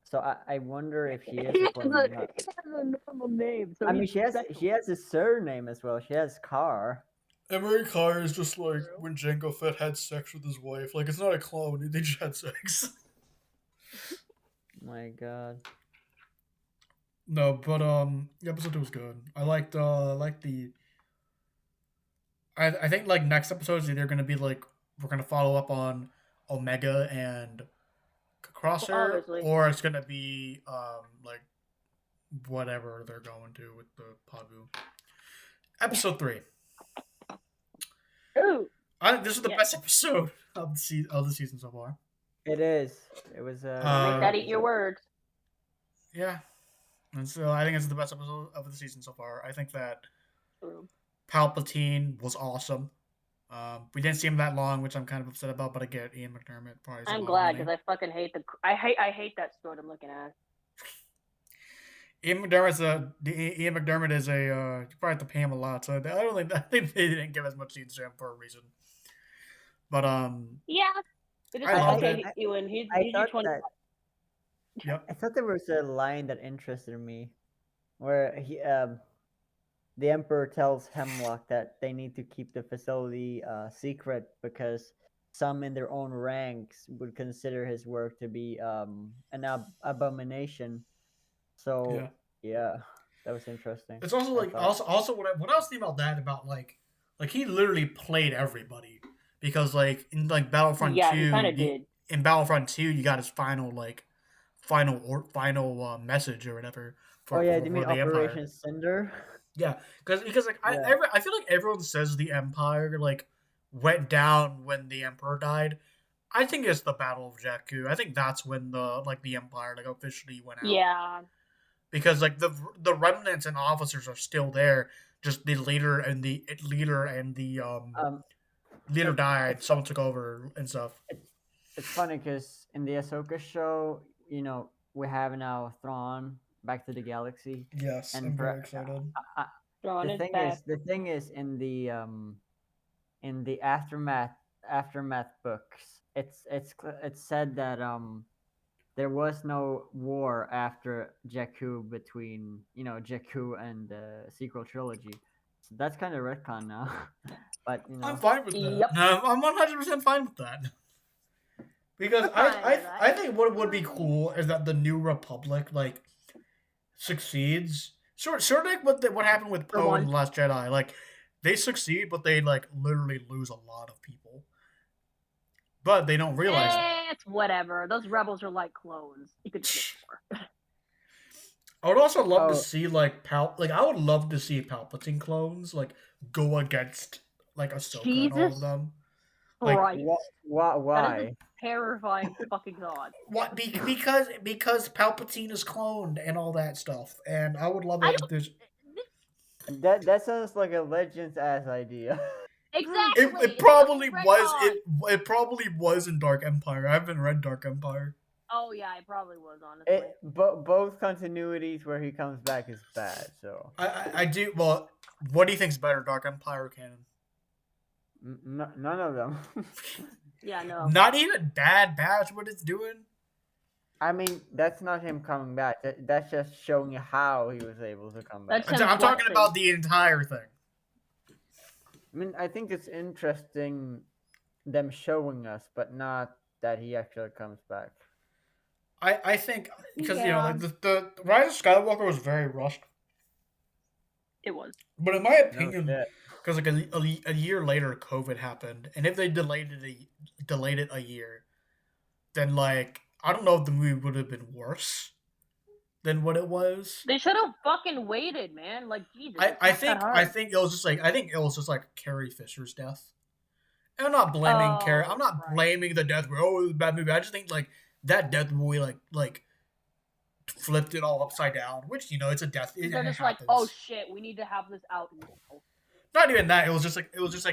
so I wonder if he is He a has clone. a, or he not. has a normal name. So I mean, he's special. she has a surname as well. She has Carr. Emery Carr is just like when Jango Fett had sex with his wife. Like it's not a clone; they just had sex. My God. No, but the episode 2 was good. I liked the. I think like next episode is either gonna be like we're gonna follow up on Omega and Crosshair, Obviously. or it's gonna be like whatever they're going to with the Pabu. Episode 3. Ooh. I think this is the Yeah. best episode of the season so far. It is. It was. Make that eat your words. Yeah, and so I think it's the best episode of the season so far. I think that True. Palpatine was awesome. We didn't see him that long, which I'm kind of upset about, but I get Ian McDermott probably. I'm glad because I fucking hate I hate that story I'm looking at. Ian McDermott is a you probably have to pay him a lot, so I think they didn't give as much scenes to him for a reason. But Yeah. It is I loved okay, it. Ewan. He's I thought 20. that. Yep. I thought there was a line that interested me, where the Emperor tells Hemlock that they need to keep the facility secret because some in their own ranks would consider his work to be an abomination. So yeah, that was interesting. It's also like also what I was thinking about that about like he literally played everybody because like in like Battlefront 2, he kind of did. In Battlefront 2 you got his final message or whatever. Do you mean Operation Cinder? Yeah, because like I feel like everyone says the Empire like went down when the Emperor died. I think it's the Battle of Jakku. I think that's when the Empire like officially went out. Yeah. Because like the remnants and officers are still there. Just the leader and the leader died. Someone took over and stuff. It's funny because in the Ahsoka show, we have now Thrawn back to the galaxy. Yes, and I'm very excited. The thing is in the aftermath books, it's said that there was no war after Jakku between Jakku and the sequel trilogy. So that's kind of retcon now. But I'm fine with that. Yep. No, I'm 100% fine with that. Because I think what would be cool is that the New Republic like succeeds. Sort of like what happened with Poe in The Last Jedi. Like they succeed, but they like literally lose a lot of people. But they don't realize that. It's whatever. Those rebels are like clones. You could get more. I would also love to see I would love to see Palpatine clones like go against like Ahsoka and all of them. Like, right. Why? That is a terrifying fucking thought. What? Because Palpatine is cloned and all that stuff, and I would love it if there's. That sounds like a Legends ass idea. Exactly. It probably was. It probably was in Dark Empire. I haven't read Dark Empire. Oh yeah, it probably was, honestly. Both continuities where he comes back is bad. So I do. Well, what do you think's better, Dark Empire or canon? None of them. Yeah, no. Not even Bad Batch. What it's doing? I mean, that's not him coming back. That's just showing you how he was able to come back. I'm talking about the entire thing. I mean, I think it's interesting them showing us, but not that he actually comes back. I think because the Rise of Skywalker was very rushed. It was. But in my opinion, because like a year later, COVID happened, and if they delayed it a year, then like I don't know if the movie would have been worse than what it was. They should have fucking waited, man. Like Jesus. I think it was just like Carrie Fisher's death. And I'm not blaming Carrie. I'm not blaming the death. Oh, it was a bad movie. I just think like that death movie like flipped it all upside down. Which it's a death. They're just like, oh shit, we need to have this out now. Not even that. It was just like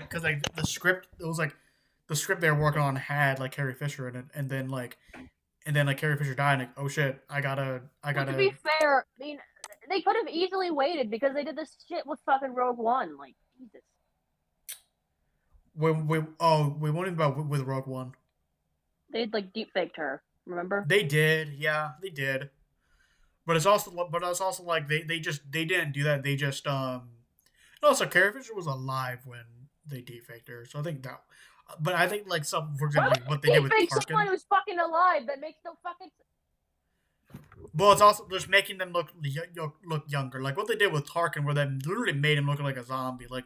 because like the script. It was like the script they were working on had like Carrie Fisher in it, and then like Carrie Fisher died. And, like, oh shit, I gotta. Well, to be fair, I mean, they could have easily waited because they did this shit with fucking Rogue One. Like Jesus. We won't even about with Rogue One. They like deep faked her. Remember? They did, yeah, they did. But it's also like they didn't do that. They just Also, Carrie Fisher was alive when they defaked her, so I think that. But I think like for example, what they did with Tarkin. Someone who's fucking alive that makes no fucking. Well, it's also just making them look younger. Like what they did with Tarkin, where they literally made him look like a zombie. Like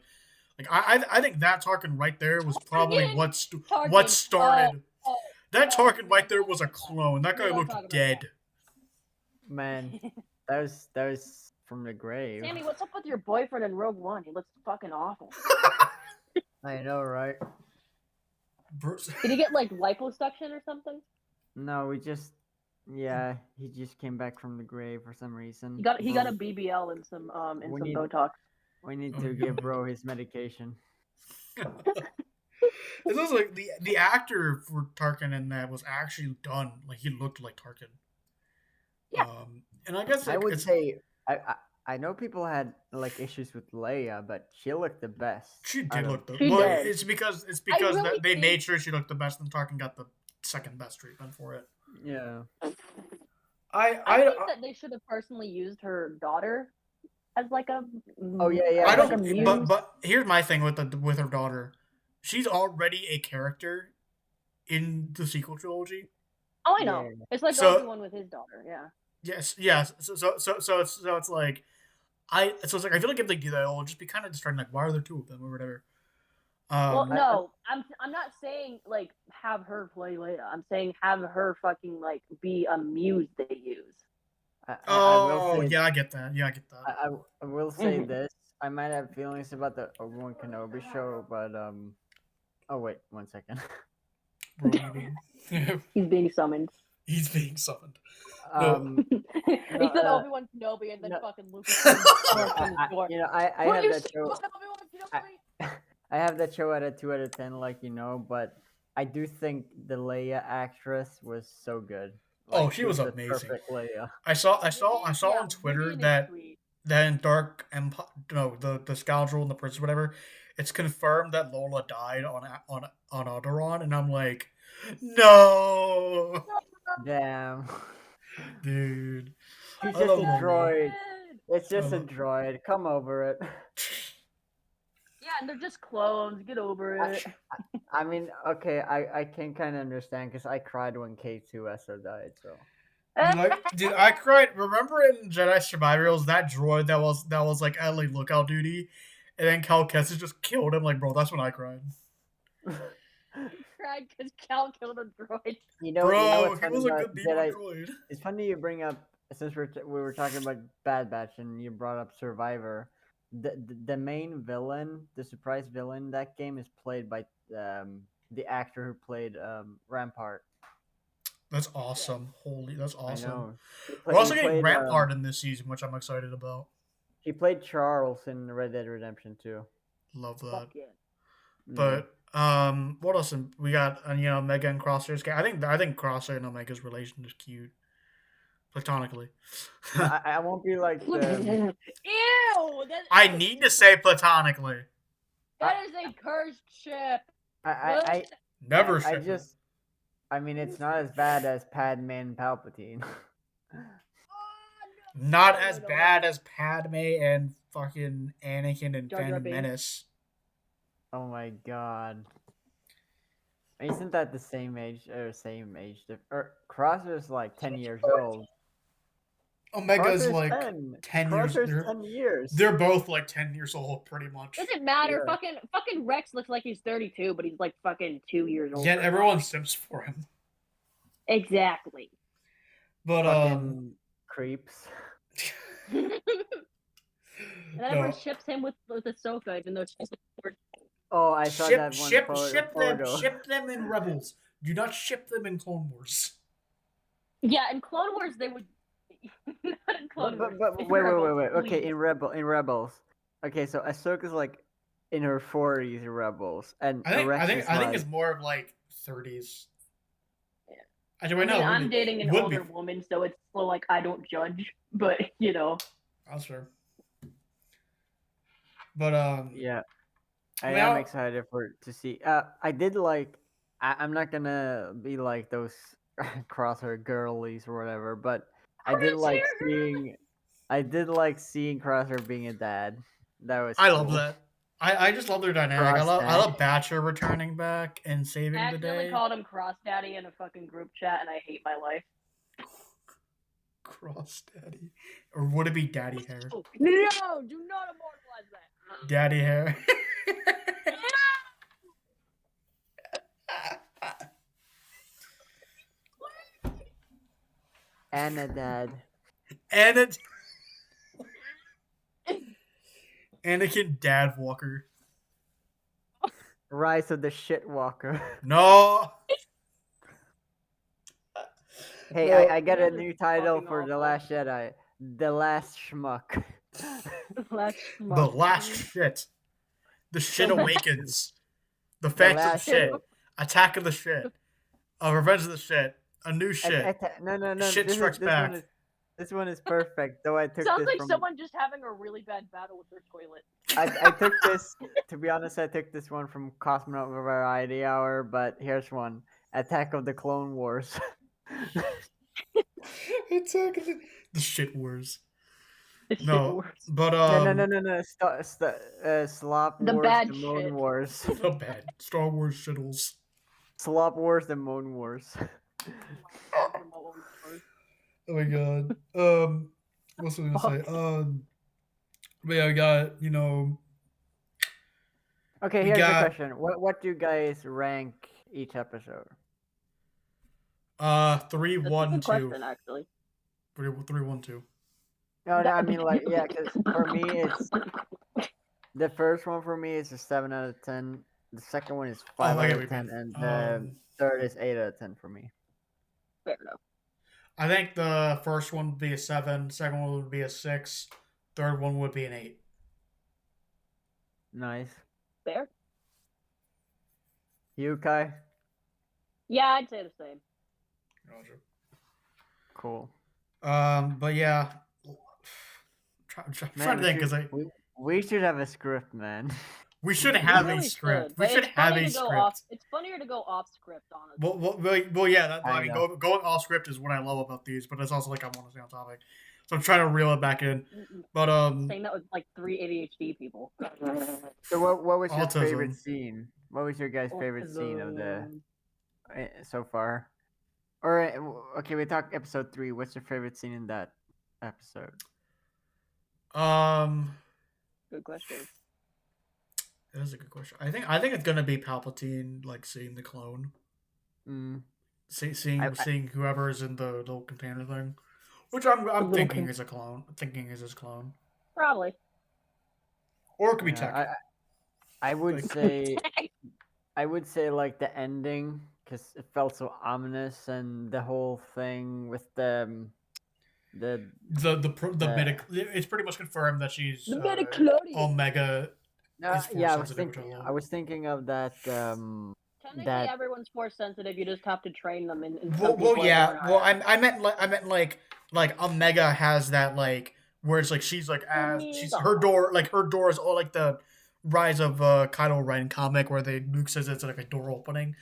I think that Tarkin right there was probably Tarkin, what started. uh, That Tarkin right there we was a clone. That guy don't talk looked about dead. Man, that was from the grave. Sammy, what's up with your boyfriend in Rogue One? He looks fucking awful. I know, right? Bruce. Did he get like liposuction or something? No, he just came back from the grave for some reason. He got a BBL and some We need- Botox. We need to give bro his medication. It's also like the actor for Tarkin in that was actually done. Like he looked like Tarkin. Yeah. And I guess I would it's, say I know people had like issues with Leia, but she looked the best. she out did of- look the She well. did. It's because really they think- made sure she looked the best, and Tarkin got the second best treatment for it. Yeah. I think that they should have personally used her daughter as like a. Oh, yeah, yeah. I as, like, don't. a muse. But here's my thing with her daughter. She's already a character in the sequel trilogy. Oh, I know. Yeah. It's like So- Obi-Wan with his daughter. Yeah. Yes. So it's like I feel like if they do that, it'll just be kind of distracting. Like, why are there two of them or whatever? Well, no, I'm not saying like have her play Leia. I'm saying have her fucking like be a muse they use. Oh, yeah, I get that. Yeah, I get that. I will say this. I might have feelings about the Obi-Wan Kenobi show, but oh wait, 1 second. He's being summoned. He's being summoned. He said Obi-Wan Kenobi, and then no. fucking Lucas comes from the door. You know, I What have you that say, show. Obi-Wan Kenobi? I have that show at a 2 out of 10, like you know, but I do think the Leia actress was so good. Oh, Like, she was the amazing. Perfect Leia. I saw on Twitter Vivian is that sweet. in Dark Empire, no, the Scoundrel and the Prince, whatever, it's confirmed that Lola died on Alderaan, and I'm like, no, Damn. dude. She's I just a love Lola. droid. It's just a love- droid. Come over it. Yeah, and they're just clones. Get over it. I mean, okay, I can kind of understand because I cried when K2SO died. So Dude, I cried. Remember in Jedi Survivors that droid that was like at like lookout duty, and then Cal Kestis just killed him. Like, bro, that's when I cried. Cried because Cal killed a droid. you know, Bro, what's he funny was a about good Jedi? droid. It's funny you bring up since we were talking about Bad Batch and you brought up Survivor. The main villain, the surprise villain in that game is played by the actor who played Rampart. That's awesome. Holy, that's I awesome. know. We're also He getting played, Rampart in this season, which I'm excited about. He played Charles in Red Dead Redemption 2. Love that. Fuck yeah. Mm. But what else? We got Omega and Crosshair's. I think Crosshair and Omega's relation is cute, platonically. I won't be like the, Ew! I need to say platonically. That is a cursed ship. I Never. I ship it. just I mean it's not as bad as Padme and Palpatine. Not as bad as Padme and fucking Anakin and Jar Jar Phantom Binks. Menace. Oh my god. Isn't that the same age or same age? Crosshair's like 10 years old. Omega's Crosshair's like 10 years. Crosshair's 10 years. They're both like 10 years old, pretty much. Doesn't matter. Yeah. Fucking Rex looks like he's 32, but he's like fucking 2 years old. Yet everyone simps for him. Exactly. But Fucking creeps. And then everyone no. ships him with Ahsoka, even though she's Oh, I saw that one ship them in Rebels. Do not ship them in Clone Wars. Yeah, in Clone Wars they would. Not in Clone Wars. But in wait. Rebels, Okay, please. in Rebels. Okay, so Ahsoka's like in her 40s in Rebels, and I Rex think is I think like- it's more of like 30s. Yeah. Actually, wait, I mean, no, I'm dating an would be- older woman, so it's still like I don't judge, but you know. That's fair. But Yeah, I mean, am I'll- excited to see. I did like. I'm not gonna be like those Crosshair girlies or whatever, but I did like Crosshair seeing. I did like seeing Crosshair being a dad. That was. I love cool. that. I just love their dynamic. I Cross love Batcher returning back and saving I the accidentally day. called him Cross Daddy in a fucking group chat, and I hate my life. Cross Daddy. Or would it be Daddy Hair? No, do not immortalize that. Daddy Hair. Anna Dad. Anakin Dad Walker. Rise of the Shitwalker. No. Hey, No. I got a This is new title fucking for The awful. Last Jedi. The Last Schmuck. The last shit. The shit The last- awakens. The Phantom last shit. shit. Attack of the shit. Revenge of the shit. A new shit. No. Shit this strikes back. This one is perfect. Though I took Sounds this like from. someone just having a really bad battle with their toilet. I took this. To be honest, I took this one from Cosmonaut Variety Hour. But here's one: Attack of the Clone Wars. Attack of the shit wars. The shit No, wars. but No. Slop The Wars, bad the Moan shit. Wars. the bad Star Wars shittles. Slop Wars, the Moan Wars. Oh my god. What's I gonna say? But yeah, we got Okay, We here's got- the question: What do you guys rank each episode? 3, That's a 1, good 2. question, actually. 3, 1, 2. No, I mean because for me it's the first one for me is a 7 out of 10. The second one is 5 I get out what of you 10, mean. and the third is 8 out of 10 for me. Fair enough. I think the first one would be a 7, second one would be a 6, third one would be an 8. Nice. Fair. You, Kai? Yeah, I'd say the same. Roger. Cool. But yeah, trying Man, to think because we should have a script, man. we should We have really a script. should, We but should it's have funny a to go script. off- It's funnier to go off script, honestly. Well, yeah. That, I mean, I know. going off script is what I love about these, but it's also like I want to stay on topic, so I'm trying to reel it back in. But Saying that with like 3 ADHD people. So what was your Autism. favorite scene? What was your guys' favorite scene of the so far? Or okay, we talked episode 3. What's your favorite scene in that episode? Good question. That is a good question. I think it's gonna be Palpatine, like seeing the clone, seeing whoever is in the little container thing, which I'm little thinking is a clone. Thinking is his clone, Probably. or it could be Yeah, Tech. I would Like- say like the ending because it felt so ominous and the whole thing with the The Yeah. medic. It's pretty much confirmed that she's The midichlorians. Omega. Is force yeah, sensitive, which I love. I was thinking of that Technically, that- everyone's force sensitive. You just have to train them. In Well, some people yeah. are Well, not. I meant like Omega has that like where it's like she's like she's her door is all like the Rise of Kylo Ren comic where Luke says it's like a door opening.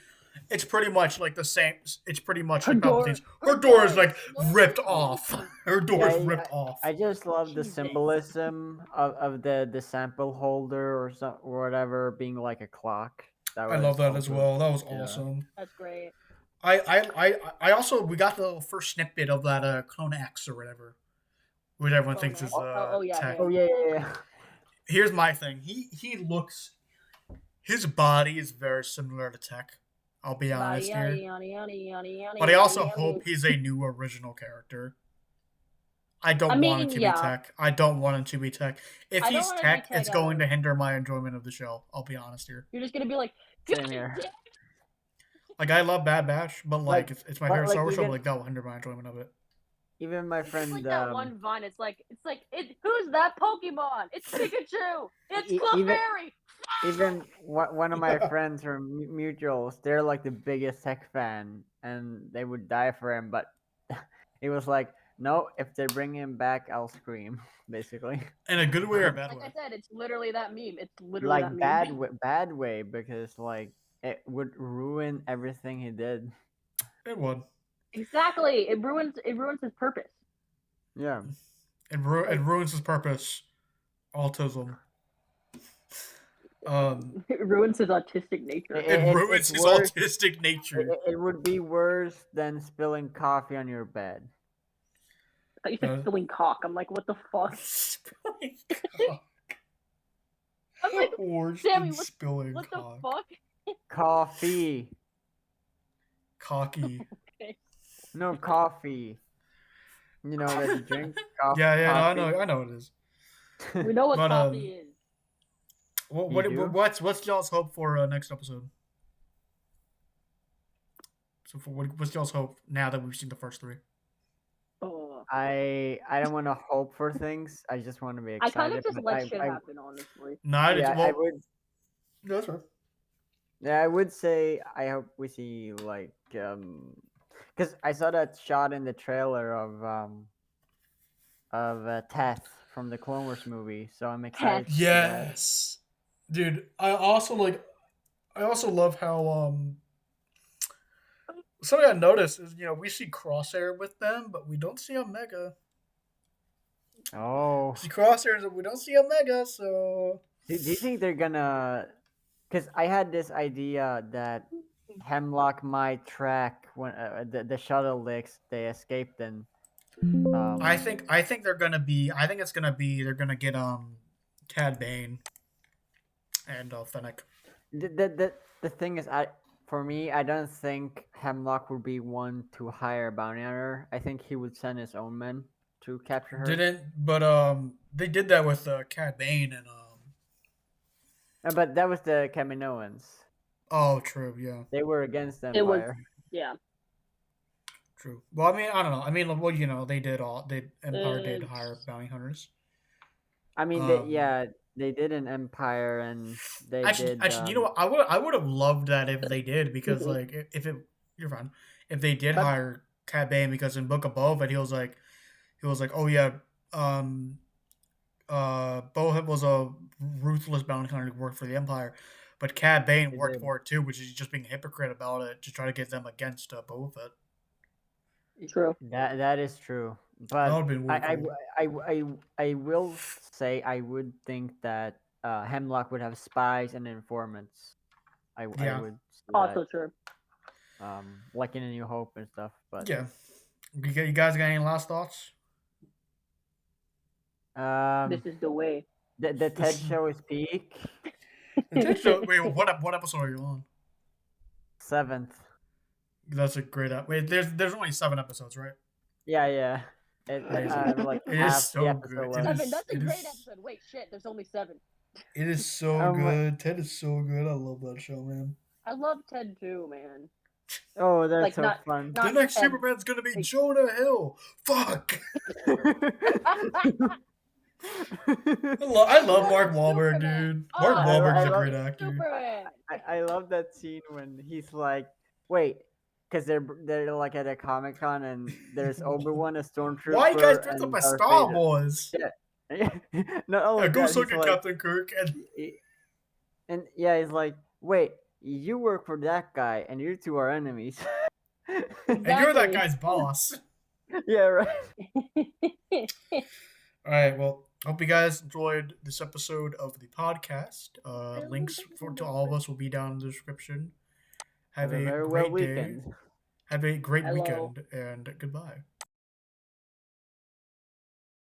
It's pretty much like the same. It's pretty much Her like door- Palpatine's. her Her door is door like is ripped slowly off. opening. Her door is Yeah, ripped off. I just love the Jesus. symbolism of the sample holder or whatever being like a clock. I love that as also- well. That was yeah. awesome. That's great. I also we got the first snippet of that Clone X or whatever, which everyone Clone thinks is X? Oh, yeah, Tech. Oh yeah. Here's my thing. He looks. His body is very similar to Tech. I'll be honest here. But I also hope he's a new original character. I don't want mean, it to yeah. be Tech. I don't want him to be Tech. If I don't he's want it to be Tech, Tech it's going either. to hinder my enjoyment of the show. I'll be honest here. You're just gonna be like, Same here. Like I love Bad Batch, but like Like- it's my but, favorite like, Star Wars show. even- But like that will hinder my enjoyment of it. Even my It's friend like that one vine. It's like who's that Pokemon? It's Pikachu. It's even- Clefairy. even one of my friends from mutuals, they're like the biggest Tech fan, and they would die for him. But it was like, no, if they bring him back, I'll scream. Basically, In a good way or a bad Like I way. said, it's literally that meme. It's literally like that meme. bad way because like it would ruin everything he did. It would. Exactly. It ruins his purpose. Yeah. It ruins his purpose. Autism. It ruins his autistic nature. It ruins it's his worse. autistic nature. It would be worse than spilling coffee on your bed. thought you said spilling cock. I'm like, what the fuck? Spilling cock. I'm like, Worse Sammy, than spilling what cock. the fuck? Coffee. Cocky. Okay. No, coffee. You know that you drink coffee. Yeah, no, coffee. I know what it is. We know what But, coffee is. You do? What's y'all's hope for next episode? So what's y'all's hope now that we've seen the first 3? Oh. I don't want to hope for things. I just want to be I excited. kind of just but let shit happen, honestly. No, I Yeah, well, I would. no, that's right. Yeah, I would say I hope we see like because I saw that shot in the trailer of Teth from the Clone Wars movie, so I'm excited. To see that. Yes, dude. I also love how something I noticed is we see Crosshair with them, but we don't see Omega. Oh, We see Crosshair, but we don't see Omega. So do you think they're gonna? Because I had this idea that Hemlock might track when the shuttle they escaped in. I think they're gonna be. I think it's gonna be. They're gonna get Cad Bane and Fennec. The thing is, for me, I don't think Hemlock would be one to hire a bounty hunter. I think he would send his own men to capture her. But they did that with Cad Bane and But that was the Kaminoans. Oh, true. Yeah, They were against It was, Empire. yeah. true. Well, I mean, I don't know. I mean, well, they did Empire did hire bounty hunters. I mean, they did an Empire, and they Actually, did. you know what? I would have loved that if they did, because like you're fine. If they did hire Cad Bane, because in Book of Boba, he was like, oh yeah, Boba was a ruthless bounty hunter who worked for the Empire, but Cad Bane worked for it too, which is just being a hypocrite about it to try to get them against Boba Fett. True. That is true, but That would've been really cool. I will say I would think that Hemlock would have spies and informants. I would say Also that, true. like in A New Hope and stuff. But Yeah, you guys got any last thoughts? This is the way. The TED show is peak. The TED show. Wait, what episode are you on? 7th. That's a great. Wait, there's only 7 episodes, right? Yeah. Like It half is so the good. episode It left. is- That's a it great is- episode. Wait, shit. There's only 7. It is so good. Ted is so good. I love that show, man. I love Ted too, man. Oh, that's Like, so not- fun. The next Ted. Superman's gonna be Jonah Hill. Fuck. I love Mark Wahlberg, dude. Mark Oh, Wahlberg's a I great actor. Superman. I love that scene when he's like, wait, because they're like at a Comic-Con and there's Obi-Wan, a stormtrooper. Why you guys dressed and up as Darth Star Vader. Wars? Not only Go that, suck he's it, like, Captain Kirk. and yeah, he's like, wait, you work for that guy, and you two are enemies. And you're that Exactly. guy's boss. Yeah, right. All right. Well, hope you guys enjoyed this episode of the podcast. Links to all of us will be down in the description. Have a very great well day. weekend. Have a great Hello. weekend, and goodbye.